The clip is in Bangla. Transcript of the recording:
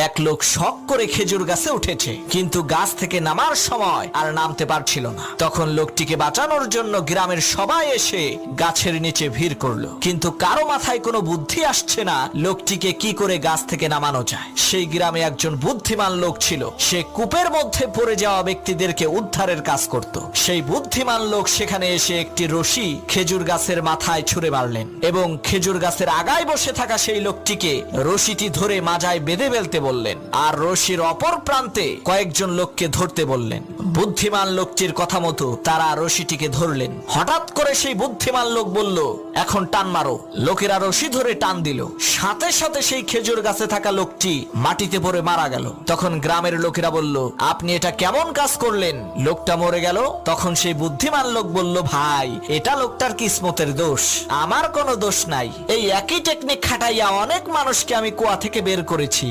এক লোক শখ করে খেজুর গাছে উঠেছে, কিন্তু গাছ থেকে নামার সময় আর নামতে পারছিল না। তখন লোকটিকে বাঁচানোর জন্য গ্রামের সবাই এসে গাছের নিচে ভিড় করলো, কিন্তু কারো মাথায় কোনো বুদ্ধি আসছে না লোকটিকে কি করে গাছ থেকে নামানো যায়। সেই গ্রামে একজন বুদ্ধিমান লোক ছিল, সে কূপের মধ্যে পড়ে যাওয়া ব্যক্তিদেরকে উদ্ধারের কাজ করত। সেই বুদ্ধিমান লোক সেখানে এসে একটি রশি খেজুর গাছের মাথায় ছুঁড়ে মারলেন এবং খেজুর গাছের আগায় বসে থাকা সেই লোকটিকে রশিটি ধরে মাজায় বেঁধে ফেলতে বললেন, আর রশির অপর প্রান্তে কয়েকজন লোককে ধরতে বললেন। বুদ্ধিমান লোকটির কথা মতো তারা রশিটিকে ধরলেন। হঠাৎ করে সেই বুদ্ধিমান লোক বলল, এখন টান মারো। লোকেরা রশি ধরে টান দিল, সাথে সাথে সেই খেজুর গাছে থাকা লোকটি মাটিতে পড়ে মারা গেল। তখন গ্রামের লোকেরা বলল, আপনি এটা কেমন কাজ করলেন? লোকটা মরে গেল। তখন সেই বুদ্ধিমান লোক বলল, ভাই, এটা লোকটার কিসমতের দোষ, আমার কোনো দোষ নাই। এই একই টেকনিক খাটাইয়া অনেক মানুষকে আমি কুয়া থেকে বের করেছি।